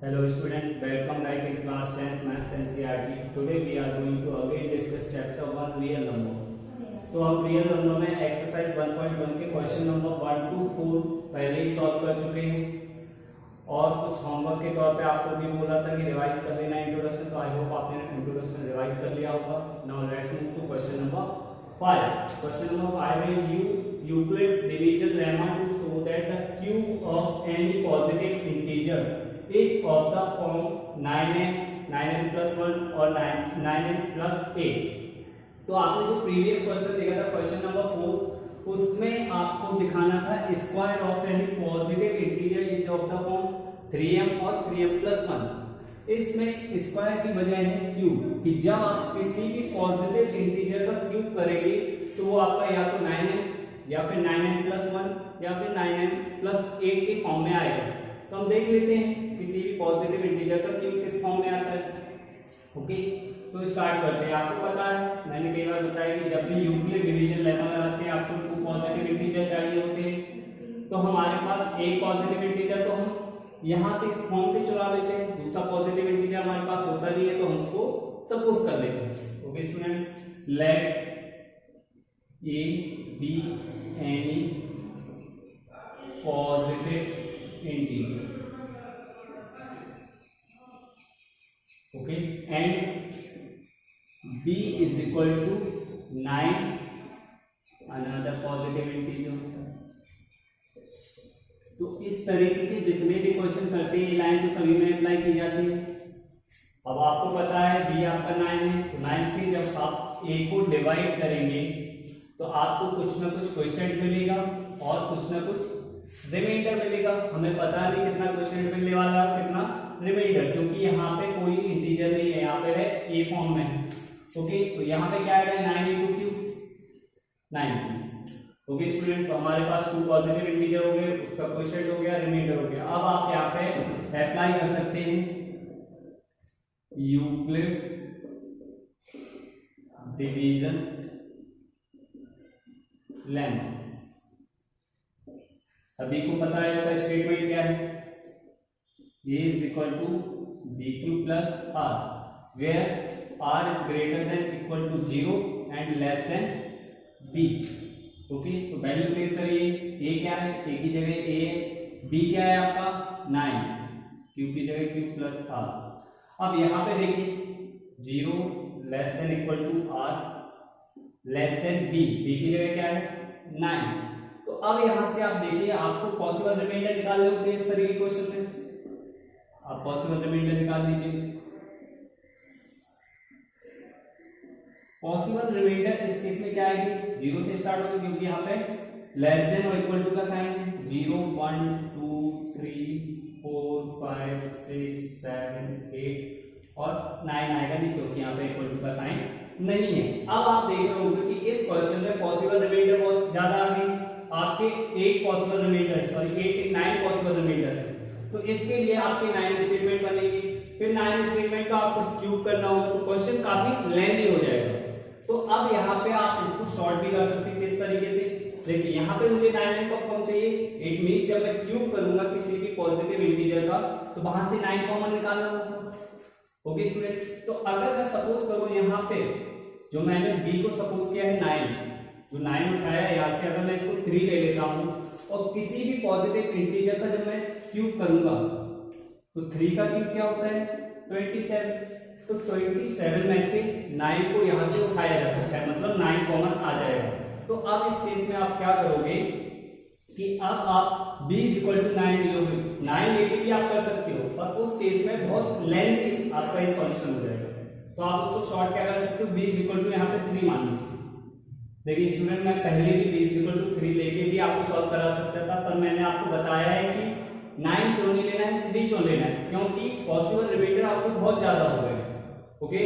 Hello student, welcome back in class 10th Maths NCERT. Today we are going to again discuss chapter 1 real number. तो हम real number में exercise 1.1 के question number 1 to 4 पहले ही solve कर चुके हैं और कुछ होमवर्क के तौर पे आपको भी बोला था कि रिवाइज कर लेना इंट्रोडक्शन, तो आई होप आपने इंट्रोडक्शन रिवाइज कर लिया होगा. Now let's move to question number 5. Question number 5 is use Euclid's division lemma to show that the cube of any positive integer is of the form 9n, 9n plus 1 और 9n plus 8. तो आपने जो previous question देखा था question number 4, उसमें आपको दिखाना था square of any positive integer is of the form 3m और 3m plus 1. इसमें स्क्वायर की बजाय है क्यूब, कि जब आप किसी भी पॉजिटिव इंटीजर का क्यूब करेंगे तो वो आपका या तो 9m या फिर 9n plus 1 या फिर 9n plus 8 के फॉर्म में आएगा. तो हम देख लेते हैं किसी भी पॉजिटिव इंटीजर का क्यूब किस फॉर्म में आता है. ओके, तो स्टार्ट करते हैं. आपको पता है, मैंने कई बार बताया कि जब भी यूक्लिड डिवीजन लेमा लगाते हैं आपको टू पॉजिटिव इंटीजर चाहिए होते हैं. तो हमारे पास एक पॉजिटिव इंटीजर तो हम यहां से इस फॉर्म से चुरा लेते हैं, दूसरा पॉजिटिव इंटीजर हमारे पास होता नहीं है तो हम उसको सपोज कर लेते हैं. Okay student, let a b any positive integer. Okay, and b is equal to 9 another positive integer. तो इस तरीके के जितने भी क्वेश्चन करते हैं ये लाइन तो सभी में अप्लाई की जाती है. अब आपको पता है b आपका 9 है, तो 9 से जब आप a को डिवाइड करेंगे तो आपको कुछ ना कुछ क्वेश्चन मिलेगा और कुछ ना कुछ रिमाइंडर मिलेगा. हमें पता नहीं कितना क्वेश्चन मिलने वाला है कितना रिमाइंडर, क्योंकि यहाँ पे कोई इंटीजर नहीं है, यहाँ पे है a फॉर्म में. ओके, तो यहाँ पे क्या आएगा 9 इंटू क्यू 9. ओके स्टूडेंट, तो हमारे पास टू पॉजिटिव इंटीजर हो गए, उसका क्वोशिएंट हो गया, रिमाइंडर हो गया. अब आप यहाँ पे अप्लाई कर सकते हैं यूक्लिड्स डिवीजन लेमा. सभी को पता है इसका स्टेटमेंट क्या है, a is equal to bq plus r where r is greater than equal to 0 and less than b. Okay, तो वैल्यू प्लेस करिए. a क्या है, a की जगह a है, b क्या है आपका 9, q की जगह q प्लस r. अब यहाँ पे देखिए 0 less than equal to r less than b, b की जगह क्या है 9. तो अब यहाँ से आप देखिए आपको पॉसिबल रिमाइंडर निकालने होते हैं इस तरह के क्वेश्चन में. आप पॉसिबल रिमाइंडर निकाल लीजिए. पॉसिबल रिमाइंडर इस केस में क्या आएगी, 0 से स्टार्ट होगी क्योंकि यहाँ पे लेस देन और इक्वल टू का साइन है. 0 1 2 3 4 5 6 7 8 और 9 आएगा नहीं क्योंकि यहाँ पे इक्वल टू का साइन नहीं है. अब आप देख रहे होंगे कि इस क्वेश्चन में पॉसिबल रिमाइंडर बहुत ज्यादा आ गई. आपके 8 possible remainder, sorry 9 possible remainder है. तो इसके लिए आपकी 9 स्टेटमेंट बनेगी. फिर 9 स्टेटमेंट का आपको क्यूब करना होगा तो क्वेश्चन काफी लेंथी हो जाएगा. तो अब यहाँ पे आप इसको शॉर्ट भी कर सकते हैं किस तरीके से. देखिए यहाँ पे मुझे 9n का फॉर्म चाहिए. इट मींस जब मैं क्यूब करूंगा किसी भी पॉजिटिव इंटीजर का तो वहां से 9 कॉमन निकालना होगा. ओके स्टूडेंट, तो अगर मैं सपोज करूं यहाँ पे जो मैंने b को सपोज किया है 9, जो 9 उठाया है यहाँ से, अगर मैं इसको 3 ले लेता हूँ और किसी भी पॉजिटिव इंटीजर का जब मैं क्यूब करूंगा तो 3 का क्यूब क्या होता है 27. तो 27 में से 9 को यहां से उठाया जा सकता है, मतलब 9 कॉमन आ जाएगा. तो अब इस केस में आप क्या करोगे कि अब आप b इक्वल टू 9 लोगे. 9 लेके भी आप कर सकते हो, पर उस केस में बहुत लेंथी आपका ये सॉल्यूशन हो जाएगा. तो आप उसको शॉर्ट क्या कर सकते हो, b इक्वल टू यहाँ पे 3 मान लीजिए. देखिए स्टूडेंट, मैं पहले भी b इक्वल टू 3 लेके भी आपको सॉल्व करा सकता था, पर मैंने आपको बताया है कि 9 क्यों नहीं लेना है, 3 क्यों लेना है, क्योंकि पॉसिबल रिमाइंडर आपको बहुत ज्यादा हो गए. ओके,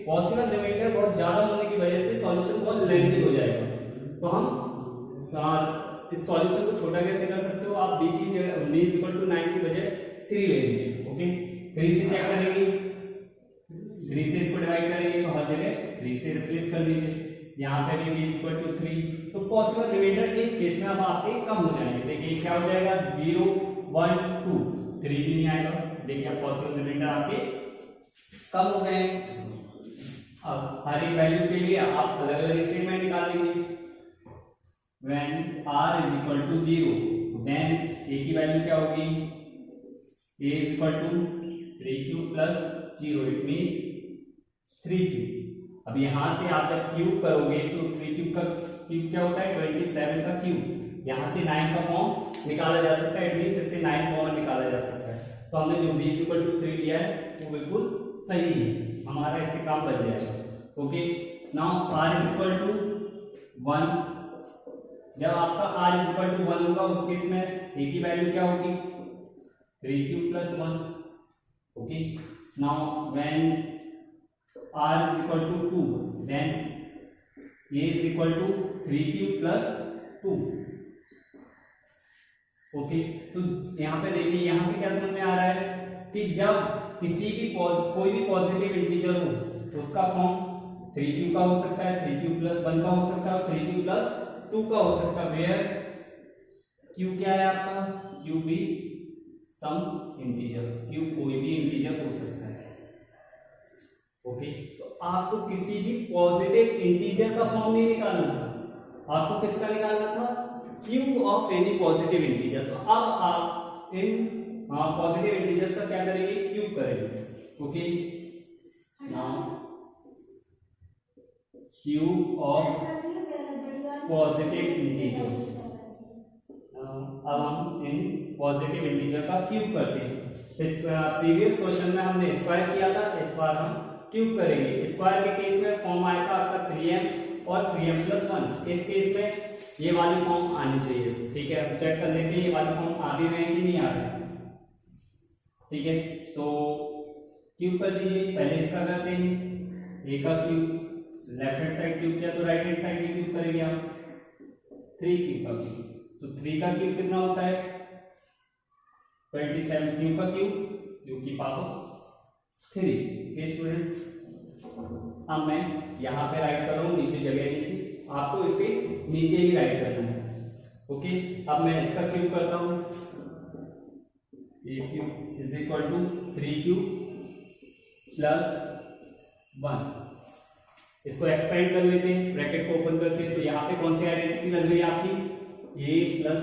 पॉसिबल रिमाइंडर बहुत ज्यादा होने की वजह से सॉल्यूशन बहुत लेंथी हो जाएगा. तो हम इस सॉल्यूशन को छोटा कैसे कर सकते हो, आप b की जगह b इक्वल टू 9 की बजाय 3 ले लीजिए. ओके, 3 से चेक करेंगे, 3 से इसको डिवाइड करेंगे तो हर जगह 3 से रिप्लेस कर दीजिए. यहाँ पे भी b इक्वल टू 3. तो पॉसिबल रिमाइंडर इस केस में अब आपके कम हो जाएंगे. देखिए क्या हो जाएगा 0 1 2, 3 भी नहीं आएगा, देखिए अब पॉसिबल रिमाइंडर आपके कम हो गए हैं। अब हर एक वैल्यू के लिए आप अलग अलग स्टेटमेंट निकालेंगे। When r is equal to 0 then a की वैल्यू क्या होगी, a is equal to 3q plus 0 it means 3q। अब यहां से आप जब क्यूब करोगे तो 3q का क्यूब क्या होता है 27 का क्यूब, यहां से 9 का फॉर्म निकाला जा सकता है, इट मींस इससे 9 कॉमन निकाला जा सकता है। तो हमने जो b इज इक्वल टू 3 लिया है वो बिल्कुल सही है, हमारा इससे काम बन जाएगा। Okay, now r is equal to 1, जब आपका r इज इक्वल टू 1 होगा उस केस में a की वैल्यू क्या होगी 3q plus 1। Okay, now when r is equal to 2 then a is equal to 3q plus 2। Okay, तो यहाँ पे देखिए यहाँ से क्या समझ में आ रहा है कि जब किसी भी कोई भी पॉजिटिव इंटीजर हो तो उसका फॉर्म 3q का हो सकता है, 3q प्लस 1 का हो सकता है और 3q प्लस 2 का हो सकता है। वेयर q क्या है आपका, q भी सम इंटीजर, q कोई भी इंटीजर हो सकता है। ओके, तो आपको किसी भी पॉजिटिव इंटीजर का फॉर्म नहीं निकालना था, आपको किसका निकालना था q of any positive integer. तो अब आप इन पॉजिटिव इंटीजर्स का क्या करेंगे क्यूब करेंगे। Okay, now cube of positive integer, अब हम इन पॉजिटिव इंटीजर का क्यूब करते हैं। इस प्रीवियस क्वेश्चन में हमने स्क्वायर किया था, इस बार हम क्यूब करेंगे। स्क्वायर के केस में फॉर्म आएगा आपका 3m और 3m प्लस 1, इस केस में ये वाली फॉर्म आनी चाहिए। ठीक है, अब चेक कर लेते हैं ये वाली फॉर्म आ भी रहे हैं कि नहीं आ रहे। ठीक है, तो क्यूब कर दीजिए, पहले इसका करते हैं a का cube, left hand side cube किया तो राइट हैंड साइड भी क्यूब करेंगे आप, 3q का क्यूब। तो 3 का क्यूब कितना होता है 27, q का क्यूब q की पावर 3। ये स्टूडेंट अब मैं यहाँ पे राइट कर रहा हूँ, नीचे जगह नहीं थी, आपको इसके नीचे ही राइट करना है। ओके, अब मैं इसका क्यूब करता हूँ, a cube is equal to 3q plus 1। इसको एक्सपेंड कर लेते हैं, ब्रैकेट को ओपन करते हैं, तो यहाँ पे कौन सी आइडेंटिटी लग रही है आपकी a प्लस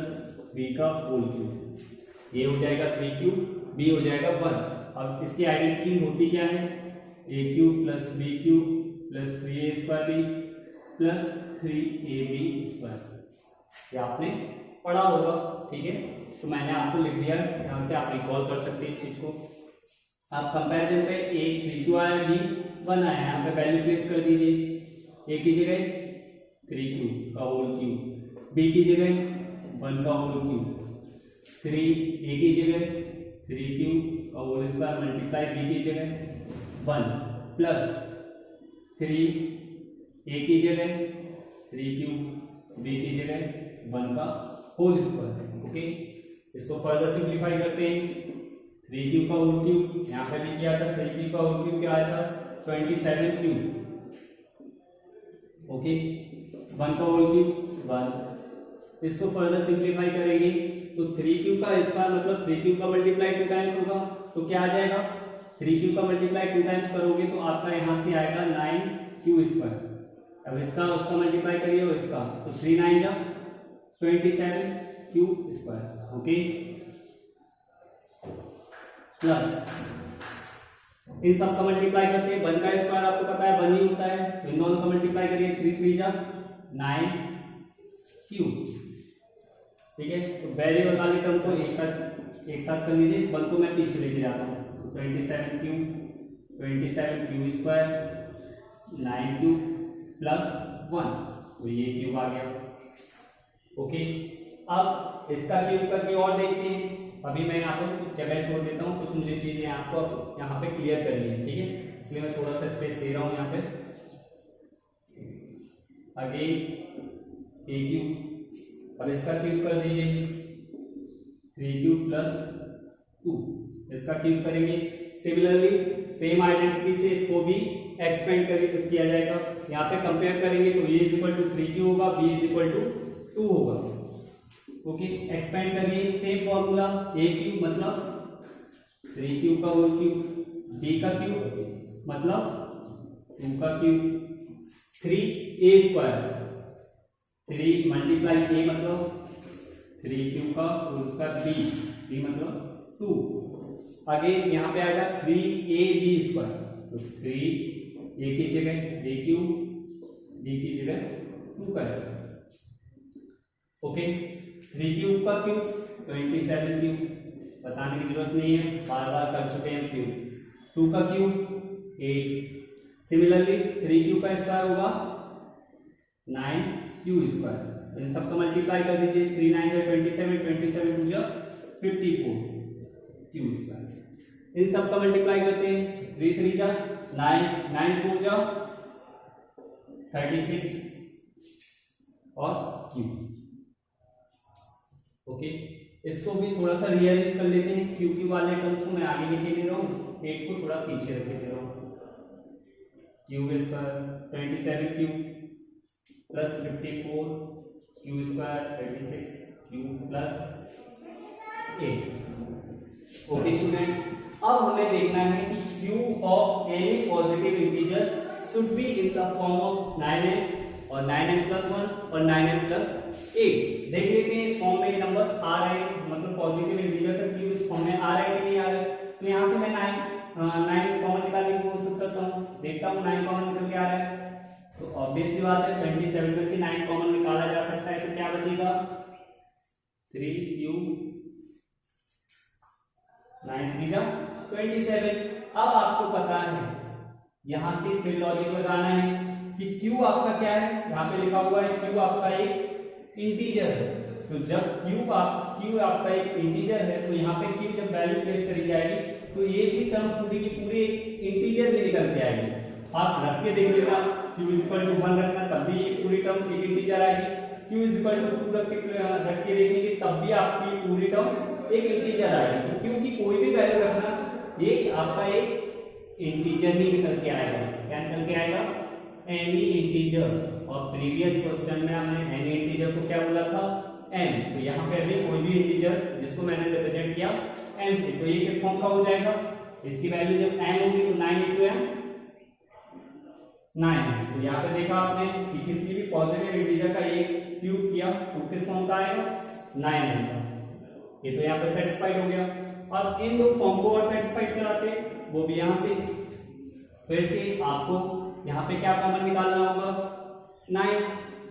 b का होल क्यूब, a हो जाएगा 3q, b हो जाएगा 1। अब इसकी आइडेंटिटी होती क्या है a cube plus b cube plus 3a square b plus 3ab square, ये आपने पढ़ा होगा। ठीक है, तो मैंने आपको लिख दिया, यहाँ से आप रिकॉल कर सकते हैं इस चीज को। आप कंपैरिजन पे a 3q आया, b 1 आया, यहाँ पे वैल्यू प्लेस कर दीजिए। a की जगह 3q का होल क्यूब, b की जगह 1 का होल क्यूब, 3a की जगह 3q का होल स्क्वायर मल्टीप्लाई b की जगह 1 प्लस 3a की जगह 3q, b की जगह 1 का होल स्क्वायर। ओके, इसको फर्दर सिंप्लीफाई करते हैं, 3q का होल क्यूब यहाँ पे भी किया था, 3q का होल क्यूब क्या आया था 27q। ओके, 1 का होल क्यूब 1, इसको फर्दर सिंप्लीफाई करेंगे तो 3q का स्क्वायर मतलब 3q का मल्टीप्लाई 2 टाइम्स होगा, तो क्या आ जाएगा 3q का मल्टीप्लाई 2 टाइम्स करोगे तो आपका यहाँ से आएगा 9q स्क्वायर। अब इसका उसका मल्टीप्लाई करिए और इसका, तो 3 9 जा 27q स्क्वायर। ओके, प्लस इन सब का मल्टीप्लाई करते हैं, 1 का स्क्वायर आपको पता है 1 ही होता है, इन दोनों का मल्टीप्लाई करिए, 3 3 जा 9q। ठीक है, तो वेरिएबल वाले टर्म को एक साथ कर लीजिए, इस 1 को मैं पीछे लेके जाता हूँ, 27q स्क्वायर 9q प्लस 1, तो ये क्यूब आ गया। ओके, अब इसका क्यूब करके और देखते हैं। अभी मैं यहाँ पे कुछ जगह छोड़ देता हूँ, कुछ मुझे चीजें आपको यहाँ पे क्लियर करनी है। ठीक है, इसलिए मैं थोड़ा सा स्पेस दे रहा हूँ यहाँ पे। अगेन a क्यूब, अब इसका क्यूब कर दीजिए 3q प्लस 2, इसका क्यूब करेंगे। सिमिलरली सेम आइडेंटिटी से इसको भी एक्सपेंड किया जाएगा। यहाँ पे कंपेयर करेंगे तो a is equal to 3q होगा, b इज इक्वल टू 2 होगा। ओके, एक्सपेंड करिए, सेम फॉर्मूला, a क्यूब मतलब 3 का होल क्यूब, b का क्यूब मतलब 2 का cube, 3a square, 3 multiply a मतलब 3 का होल स्क्वायर, b मतलब 2। अगेन यहाँ पे आएगा 3ab स्क्वायर, तो 3a की जगह a क्यूब, b की जगह 2 का स्क्वायर। ओके, 3 क्यूब का क्यूब 27 क्यूब, बताने की जरूरत नहीं है, बार बार कर चुके हैं क्यूब। 2 का क्यूब 8, सिमिलरली 3 क्यूब का स्क्वायर होगा 9 क्यू स्क्वायर। इन सबको मल्टीप्लाई कर दीजिए, 3 9 27, 27 टू जा 54 क्यू स्क्वायर। इन सबका मल्टीप्लाई करते हैं, 3 3 जा 9, 9 4 जा 36 और क्यू। ओके, इसको भी थोड़ा सा रीअरेंज कर लेते हैं, क्यू क्यू वाले टर्म्स को मैं आगे लिखे दे रहा हूँ, 8 को थोड़ा पीछे रखे दे रहा हूँ। Cube square 27 cube plus 54 Q square 36 cube plus 8। Okay student, अब हमें देखना है कि cube of any positive integer should be in the form of 9n और 9n प्लस 1 और 9n प्लस 8। देख लेते हैं इस फॉर्म में ये नंबर्स आ रहे हैं, मतलब पॉजिटिव इंटीजर का क्यूब इस फॉर्म में आ रहा है कि नहीं आ रहा है। तो यहाँ से मैं 9 कॉमन निकालने की कोशिश करता हूँ, देखता हूँ 9 कॉमन निकल के आ रहा है। तो ऑब्वियस सी बात है 27 में से 9 कॉमन निकाला जा सकता है, तो क्या बचेगा 3 क्यूब 9 3 जा 27। अब आपको पता है यहां से फिर लॉजिक लगाना है कि क्यू आपका क्या है, यहाँ पे लिखा हुआ है क्यू आपका एक इंटीजर है। तो जब क्यू आपका एक इंटीजर है तो यहाँ पे क्यू जब वैल्यू प्लेस करी जाएगी तो ये भी टर्म पूरी की पूरी इंटीजर भी निकल के आएगी। आप रख के देख लेना, क्यू इक्वल टू 1 रखना तब भी ये पूरी टर्म एक इंटीजर आएगी, क्यू इक्वल टू 2 रख के देखेंगे तब भी आपकी पूरी टर्म एक इंटीजर आएगी। तो क्यू की कोई भी वैल्यू रखना, ये आपका एक इंटीजर ही निकल के आएगा। क्या निकल के आएगा, एनी इंटीजर। और प्रीवियस क्वेश्चन में हमने एनी इंटीजर को क्या बोला था, m। तो यहाँ पे अभी कोई भी इंटीजर जिसको मैंने रिप्रेजेंट किया m से, तो ये किस फॉर्म का हो जाएगा, इसकी वैल्यू जब m होगी तो 9 into m 9 है। तो यहाँ पे देखा आपने कि किसी भी पॉजिटिव इंटीजर का एक क्यूब किया तो किस फॉर्म का आएगा 9 आएगा। ये तो यहाँ पे सेटिस्फाइड हो गया। अब इन दो फॉर्म को और सेटिस्फाइड कराते हैं, वो भी यहाँ से फिर से आपको यहाँ पे क्या कॉमन निकालना होगा 9।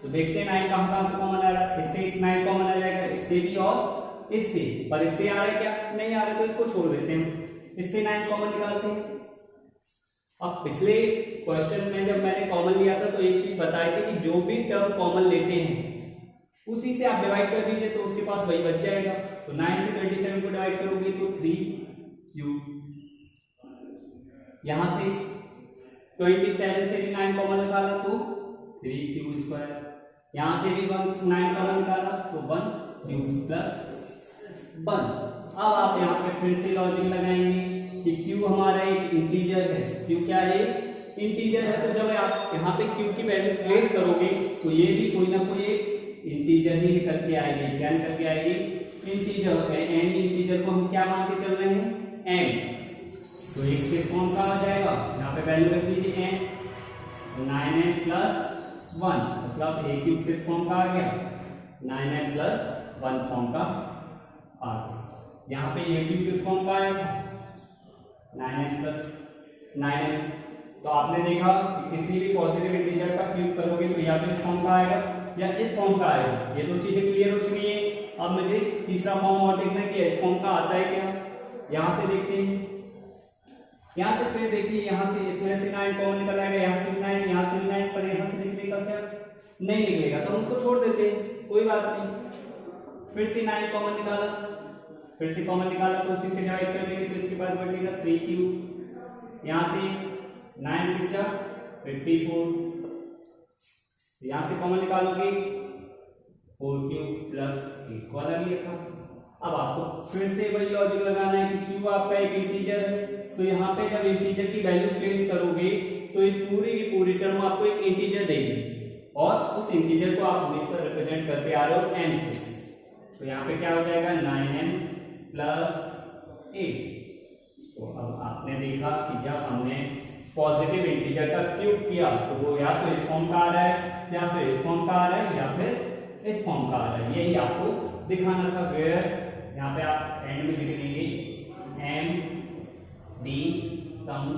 तो देखते हैं 9 कहाँ से कॉमन आ रहा है, इससे 9 कॉमन आ जाएगा, इससे भी और इससे, पर इससे आ रहा है क्या, नहीं आ रहा है, तो इसको छोड़ देते हैं, इससे 9 कॉमन निकालते हैं। अब पिछले क्वेश्चन में जब मैंने कॉमन लिया था तो एक चीज बताई थी कि जो भी टर्म कॉमन लेते हैं उसी से आप डिवाइड कर दीजिए तो उसके पास वही बच जाएगा। तो 9 से 27 को डिवाइड करोगे तो 3 क्यूब, यहां से 27 से भी 9 कॉमन निकाला तो 3 क्यूब स्क्वायर, यहां से भी 9 कॉमन निकाला तो 1 क्यूब प्लस 1। अब आप यहाँ पे फिर से लॉजिक लगाएंगे कि क्यू हमारा एक इंटीजर है, क्यू क्या है इंटीजर है। तो जब आप यहाँ पे क्यू की वैल्यू प्लेस करोगे तो ये भी कोई ना कोई एक इंटीजर ही निकल के आएगी। क्या निकल के आएगी, इंटीजर। एनी इंटीजर को हम क्या मान के चल रहे हैं m। तो एक किस फॉर्म का आ जाएगा, यहाँ पे वैल्यू रख दीजिए m, 9n प्लस 1, मतलब a क्यूब किस फॉर्म का आ गया 9n प्लस 1 फॉर्म का आ गया। यहाँ पे a क्यूब किस फॉर्म का आएगा 9n प्लस 9n। तो आपने देखा कि किसी भी पॉजिटिव इंटीजर का क्यूब करोगे तो या तो इस फॉर्म का आएगा या इस फॉर्म का आएगा। ये दो चीजें क्लियर हो चुकी है। अब मुझे तीसरा फॉर्म और देखना है कि इस फॉर्म का आता है क्या, यहां से देखते हैं। यहां से फिर देखिए, यहां से इसमें से 9 कॉमन निकल आएगा, यहां से 9, यहां से 9, पर यहां से निकलेगा क्या, नहीं निकलेगा, तो हम उसको छोड़ देते हैं, कोई बात नहीं। फिर से 9 कॉमन निकाला, फिर से कॉमन निकाला तो उसी से डिवाइड कर देंगे, तो इसके बाद बचेगा 3 क्यूब, यहां से 9 6 जा 54, यहां से कॉमन निकालोगे 4 क्यूब प्लस 1 वाला भी रखा। अब आपको फिर से वही लॉजिक लगाना है कि क्यू आपका एक इंटीजर है, तो यहाँ पे जब इंटीजर की वैल्यू प्लेस करोगे तो ये पूरी की पूरी टर्म आपको एक इंटीजर देगी और उस इंटीजर को आप हमेशा रिप्रेजेंट करते आ रहे हो m से। तो यहाँ पे क्या हो जाएगा 9n प्लस 8, तो अब आपने देखा कि जब हमने पॉजिटिव इंटीजर का क्यूब किया तो वो या तो इस फॉर्म का आ रहा है या फिर इस फॉर्म का आ रहा है या फिर इस फॉर्म का आ रहा है, यही आपको दिखाना था। वेयर यहाँ पे आप एंड में लिख देंगे m d some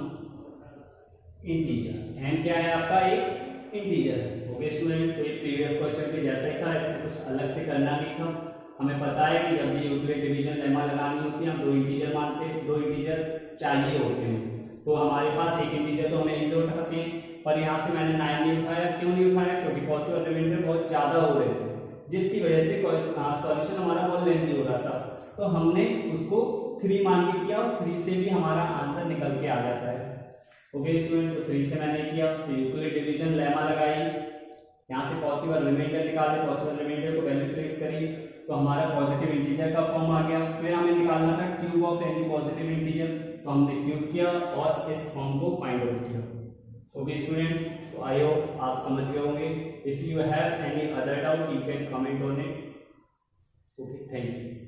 integer. M क्या है आपका, एक इंटीजर है। ओके स्टूडेंट, तो ये प्रीवियस क्वेश्चन के जैसा ही था, इसमें कुछ अलग से करना नहीं था। हमें पता है कि जब भी यूक्लिड डिवीजन लेमा लगानी होती है हम दो इंटीजर मानते हैं, दो इंटीजर चाहिए होते हैं। तो हमारे पास एक इंटीजर तो हमें इजी उठाते हैं, पर यहाँ से मैंने 9 नहीं उठाया। क्यों नहीं उठाया? क्योंकि पॉसिबल रिमाइंडर बहुत ज्यादा हो रहे थे, जिसकी वजह से सॉल्यूशन हमारा बहुत लेंथी हो रहा था। तो हमने उसको 3 मान के किया और 3 से भी हमारा आंसर निकल के आ जाता है। ओके स्टूडेंट, तो 3 से मैंने किया, तो यूक्लिड डिवीजन लेमा लगाई, यहाँ से पॉसिबल रिमाइंडर निकाले, पॉसिबल रिमाइंडर को वैल्यू प्लेस करी, तो हमारा पॉजिटिव इंटीजर का फॉर्म आ गया। फिर हमें निकालना था cube of any positive integer, तो हमने क्यूब किया और इस फॉर्म को फाइंड आउट किया। ओके स्टूडेंट, तो आई होप आप समझ गए होंगे। If you have any other doubt you can comment on it. Okay, thank you.